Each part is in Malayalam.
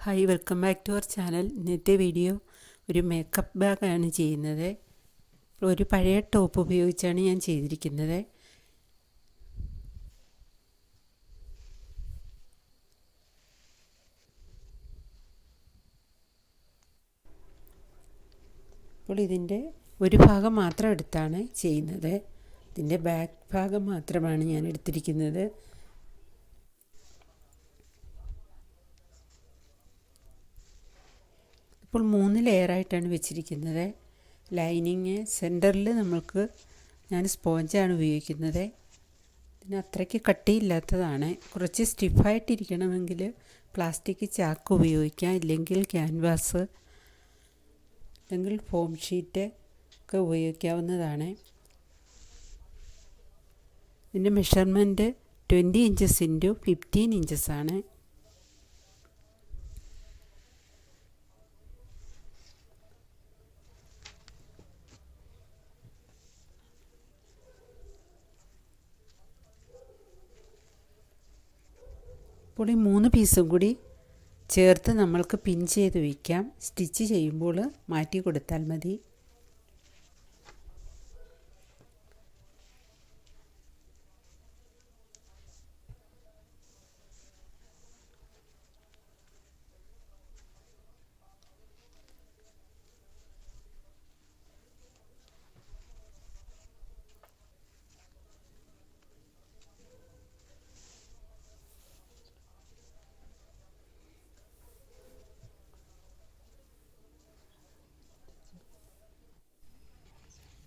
Hi, welcome back to our channel. ഇന്നത്തെ വീഡിയോ ഒരു മേക്കപ്പ് ബാഗാണ് ചെയ്യുന്നത്. ഒരു പഴയ ടോപ്പ് ഉപയോഗിച്ചാണ് ഞാൻ ചെയ്തിരിക്കുന്നത്. അപ്പോൾ ഇതിൻ്റെ ഒരു ഭാഗം മാത്രം എടുത്താണ് ചെയ്യുന്നത്. ഇതിൻ്റെ ബാക്ക് ഭാഗം മാത്രമാണ് ഞാൻ എടുത്തിരിക്കുന്നത്. ഇപ്പോൾ 3 ലെയറായിട്ടാണ് വെച്ചിരിക്കുന്നത്. ലൈനിങ് സെൻറ്ററിൽ ഞാൻ സ്പോഞ്ചാണ് ഉപയോഗിക്കുന്നത്. ഇതിന് അത്രയ്ക്ക് കട്ടിയില്ലാത്തതാണ്. കുറച്ച് സ്റ്റിഫായിട്ടിരിക്കണമെങ്കിൽ പ്ലാസ്റ്റിക് ചാക്ക് ഉപയോഗിക്കാം, ഇല്ലെങ്കിൽ ക്യാൻവാസ്, അല്ലെങ്കിൽ ഫോം ഷീറ്റ് ഒക്കെ ഉപയോഗിക്കാവുന്നതാണ്. ഇതിൻ്റെ മെഷർമെൻറ്റ് 20 ഇഞ്ചസ് ഇൻറ്റു 15 ഇഞ്ചസ് ആണ്. അപ്പോൾ ഈ 3 പീസും കൂടി ചേർത്ത് നമ്മൾക്ക് പിൻ ചെയ്ത് വയ്ക്കാം. സ്റ്റിച്ച് ചെയ്യുമ്പോൾ മാറ്റി കൊടുത്താൽ മതി.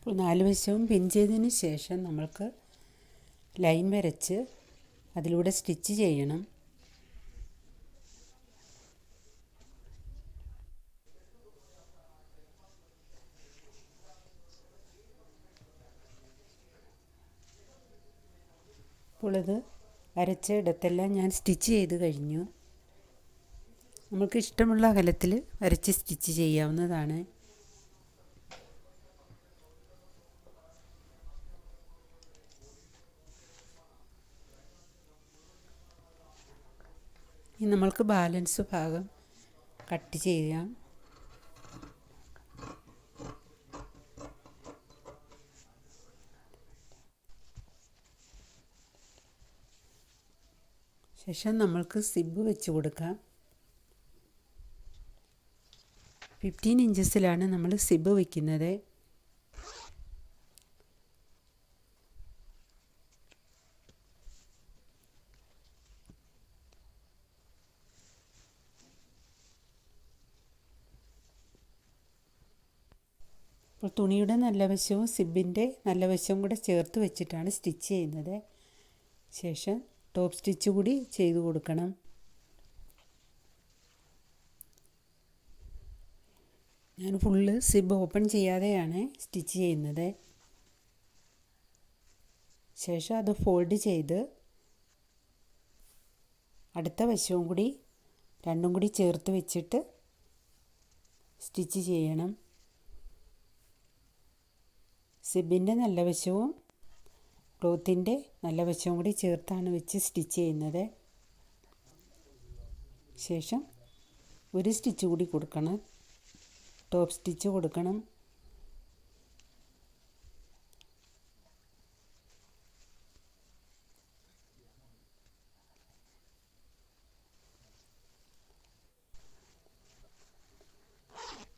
അപ്പോൾ 4 വശവും പിൻ ചെയ്തതിന് ശേഷം നമ്മൾക്ക് ലൈൻ വരച്ച് അതിലൂടെ സ്റ്റിച്ച് ചെയ്യണം. അപ്പോൾ ഇത് വരച്ച ഇടത്തെല്ലാം ഞാൻ സ്റ്റിച്ച് ചെയ്ത് കഴിഞ്ഞു. നമുക്ക് ഇഷ്ടമുള്ള അകലത്തിൽ വരച്ച് സ്റ്റിച്ച് ചെയ്യാവുന്നതാണ്. ഇനി നമ്മൾക്ക് ബാലൻസ് ഭാഗം കട്ട് ചെയ്യാം. ശേഷം നമ്മൾക്ക് സിബ് വെച്ച് കൊടുക്കാം. 15 ഇഞ്ചസിലാണ് നമ്മൾ സിബ് വയ്ക്കുന്നത്. അപ്പോൾ തുണിയുടെ നല്ല വശവും സിബിൻ്റെ നല്ല വശവും കൂടെ ചേർത്ത് വെച്ചിട്ടാണ് സ്റ്റിച്ച് ചെയ്യുന്നത്. ശേഷം ടോപ്പ് സ്റ്റിച്ച് കൂടി ചെയ്ത് കൊടുക്കണം. ഞാൻ ഫുള്ള് സിബ് ഓപ്പൺ ചെയ്യാതെയാണ് സ്റ്റിച്ച് ചെയ്യുന്നത്. ശേഷം അത് ഫോൾഡ് ചെയ്ത് അടുത്ത വശവും കൂടി രണ്ടും കൂടി ചേർത്ത് വെച്ചിട്ട് സ്റ്റിച്ച് ചെയ്യണം. സിബിൻ്റെ നല്ല വശവും ക്ലോത്തിൻ്റെ നല്ല വശവും കൂടി ചേർത്താണ് വെച്ച് സ്റ്റിച്ച് ചെയ്യുന്നത്. ശേഷം ഒരു സ്റ്റിച്ച് കൂടി കൊടുക്കണം, ടോപ്പ് സ്റ്റിച്ച് കൊടുക്കണം.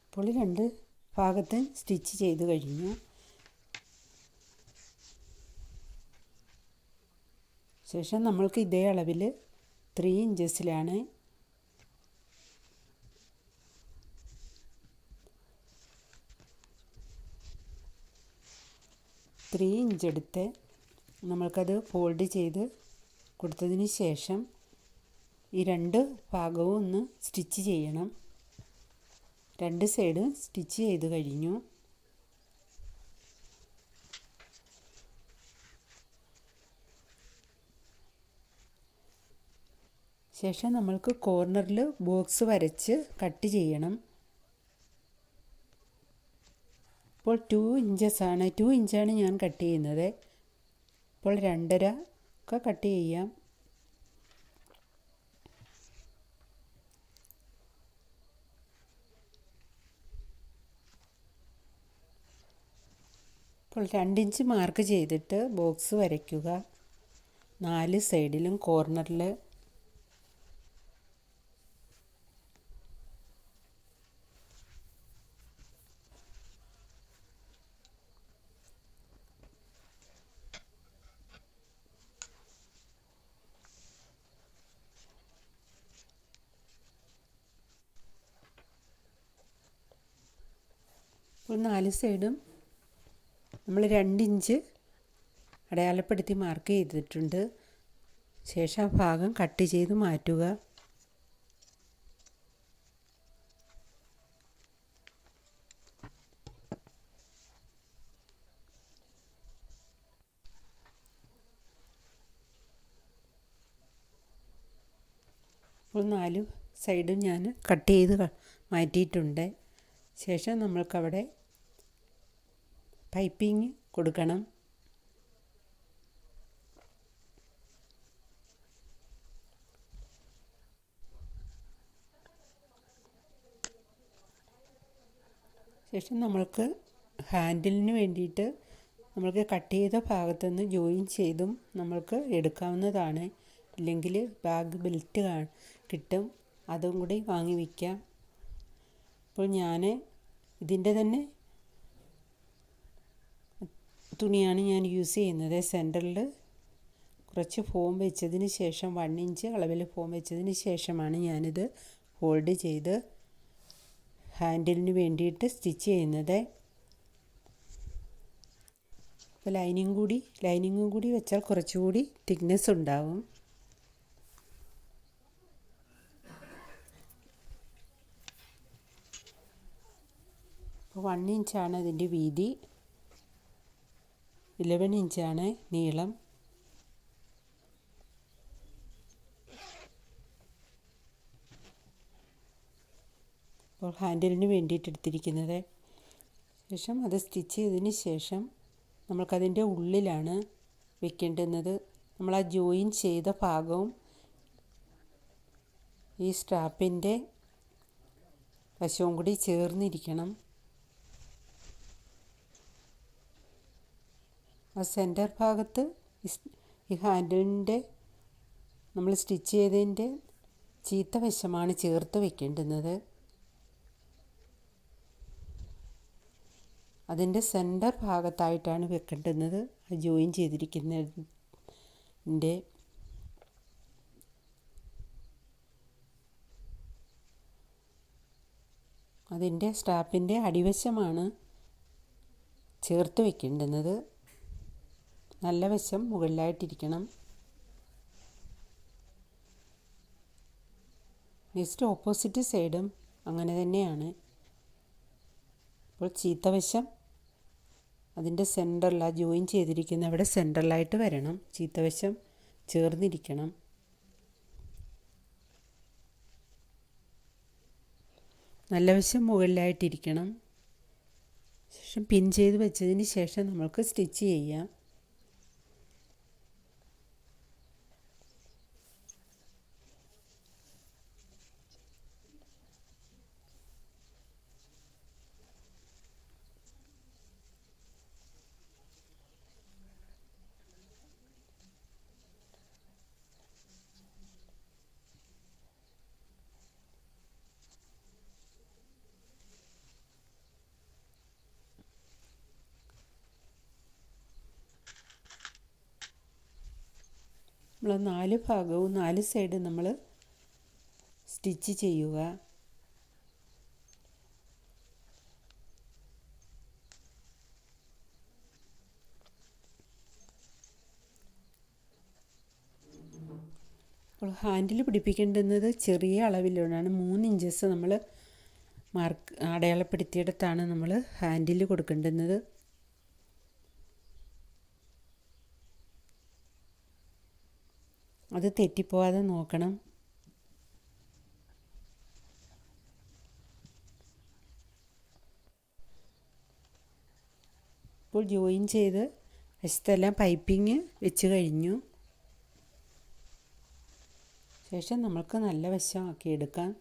അപ്പോൾ 2 ഭാഗത്തും സ്റ്റിച്ച് ചെയ്ത് കഴിഞ്ഞു. ശേഷം നമ്മൾക്ക് ഇതേ അളവിൽ 3 ഇഞ്ചസിലാണ് ഇഞ്ച് എടുത്ത് നമ്മൾക്കത് ഫോൾഡ് ചെയ്ത് കൊടുത്തതിന് ശേഷം ഈ 2 ഭാഗവും ഒന്ന് സ്റ്റിച്ച് ചെയ്യണം. 2 സൈഡ് സ്റ്റിച്ച് ചെയ്ത് കഴിഞ്ഞു. ശേഷം നമ്മൾക്ക് കോർണറിൽ ബോക്സ് വരച്ച് കട്ട് ചെയ്യണം. ഇപ്പോൾ 2 ഇഞ്ചാണ് ഞാൻ കട്ട് ചെയ്യുന്നത്. ഇപ്പോൾ 2.5 ഒക്കെ കട്ട് ചെയ്യാം. അപ്പോൾ 2 ഇഞ്ച് മാർക്ക് ചെയ്തിട്ട് ബോക്സ് വരയ്ക്കുക. 4 സൈഡിലും കോർണറിൽ ഇപ്പോൾ 4 സൈഡും നമ്മൾ 2 ഇഞ്ച് അടയാളപ്പെടുത്തി മാർക്ക് ചെയ്തിട്ടുണ്ട്. ശേഷം ആ ഭാഗം കട്ട് ചെയ്ത് മാറ്റുക. ഇപ്പോൾ 4 സൈഡും ഞാൻ കട്ട് ചെയ്ത് മാറ്റിയിട്ടുണ്ട്. ശേഷം നമ്മൾക്കവിടെ പൈപ്പിംഗ് കൊടുക്കണം. ശേഷം നമ്മൾക്ക് ഹാൻഡിലിന് വേണ്ടിയിട്ട് നമ്മൾക്ക് കട്ട് ചെയ്ത ഭാഗത്തുനിന്ന് ജോയിൻ ചെയ്തും നമ്മൾക്ക് എടുക്കാവുന്നതാണ്. ഇല്ലെങ്കിൽ ബാഗ് ബെൽറ്റ് കിട്ടും, അതും കൂടി വാങ്ങി വയ്ക്കാം. അപ്പോൾ ഞാൻ ഇതിൻ്റെ തന്നെ തുണിയാണ് ഞാൻ യൂസ് ചെയ്യുന്നത്. സെൻറ്ററിൽ കുറച്ച് ഫോം വെച്ചതിന് ശേഷം 1 ഇഞ്ച് അളവിൽ ഫോം വെച്ചതിന് ശേഷമാണ് ഞാനിത് ഫോൾഡ് ചെയ്ത് ഹാൻഡിലിന് വേണ്ടിയിട്ട് സ്റ്റിച്ച് ചെയ്യുന്നത്. അപ്പോൾ ലൈനിങ്ങും കൂടി വെച്ചാൽ കുറച്ചുകൂടി തിക്നെസ് ഉണ്ടാവും. അപ്പോൾ 1 ഇഞ്ചാണ് അതിൻ്റെ വീതി, 11 ഇഞ്ചാണ് നീളം. അപ്പോൾ ഹാൻഡിലിന് വേണ്ടിയിട്ട് എടുത്തിരിക്കുന്നത്. ശേഷം അത് സ്റ്റിച്ച് ചെയ്തതിന് ശേഷം നമ്മൾക്കതിൻ്റെ ഉള്ളിലാണ് വെക്കേണ്ടുന്നത്. നമ്മൾ ആ ജോയിൻ ചെയ്ത ഭാഗവും ഈ സ്ട്രാപ്പിൻ്റെ വശവും കൂടി ചേർന്നിരിക്കണം. ആ സെൻറ്റർ ഭാഗത്ത് ഈ ഹാൻഡിലിൻ്റെ നമ്മൾ സ്റ്റിച്ച് ചെയ്തതിൻ്റെ ചീത്ത വശമാണ് ചേർത്ത് വെക്കേണ്ടുന്നത്. അതിൻ്റെ സെൻറ്റർ ഭാഗത്തായിട്ടാണ് വെക്കേണ്ടുന്നത്. ആ ജോയിൻ ചെയ്തിരിക്കുന്നതിൻ്റെ അതിൻ്റെ സ്ട്രാപ്പിൻ്റെ അടിവശമാണ് ചേർത്ത് വെക്കേണ്ടുന്നത്. നല്ല വശം മുകളിലായിട്ടിരിക്കണം. നെക്സ്റ്റ് ഓപ്പോസിറ്റ് സൈഡും അങ്ങനെ തന്നെയാണ്. അപ്പോൾ ചീത്ത വശം അതിൻ്റെ സെൻറ്ററിൽ, ആ ജോയിൻ ചെയ്തിരിക്കുന്ന അവിടെ സെൻറ്ററിലായിട്ട് വരണം. ചീത്ത വശം ചേർന്നിരിക്കണം. നല്ല വശം മുകളിലായിട്ടിരിക്കണം. ശേഷം പിൻ ചെയ്ത് വെച്ചതിന് ശേഷം നമ്മൾക്ക് സ്റ്റിച്ച് ചെയ്യാം. നമ്മൾ 4 ഭാഗവും 4 സൈഡും നമ്മൾ സ്റ്റിച്ച് ചെയ്യുക. അപ്പോൾ ഹാൻഡിൽ പിടിപ്പിക്കേണ്ടുന്നത് ചെറിയ അളവിലാണ്. 3 ഇഞ്ചസ് നമ്മൾ അടയാളപ്പെടുത്തിയിടത്താണ് നമ്മൾ ഹാൻഡിൽ കൊടുക്കേണ്ടുന്നത്. അത് തെറ്റിപ്പോവാതെ നോക്കണം. ഇപ്പോൾ ജോയിൻ ചെയ്ത് വശത്തെല്ലാം പൈപ്പിങ് വെച്ച് കഴിഞ്ഞു. ശേഷം നമുക്ക് നല്ല വശമാക്കി എടുക്കാം.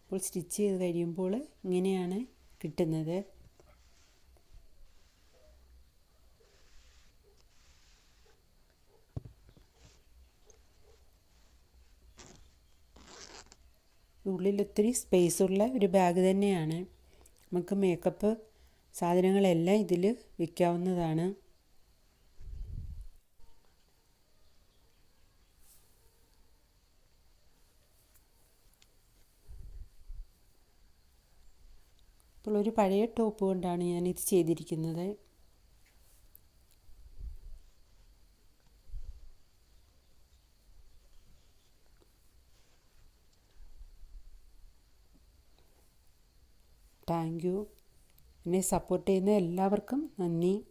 അപ്പോൾ സ്റ്റിച്ച് ചെയ്ത് കഴിയുമ്പോൾ ഇങ്ങനെയാണ് കിട്ടുന്നത്. ഉള്ളിൽ ഒത്തിരി സ്പേസുള്ള ഒരു ബാഗ് തന്നെയാണ്. നമുക്ക് മേക്കപ്പ് സാധനങ്ങളെല്ലാം ഇതിൽ വയ്ക്കാവുന്നതാണ്. ഇപ്പോൾ ഒരു പഴയ ടോപ്പ് കൊണ്ടാണ് ഞാനിത് ചെയ്തിരിക്കുന്നത്. Thank you. എന്നെ സപ്പോർട്ട് ചെയ്യുന്ന എല്ലാവർക്കും നന്ദി.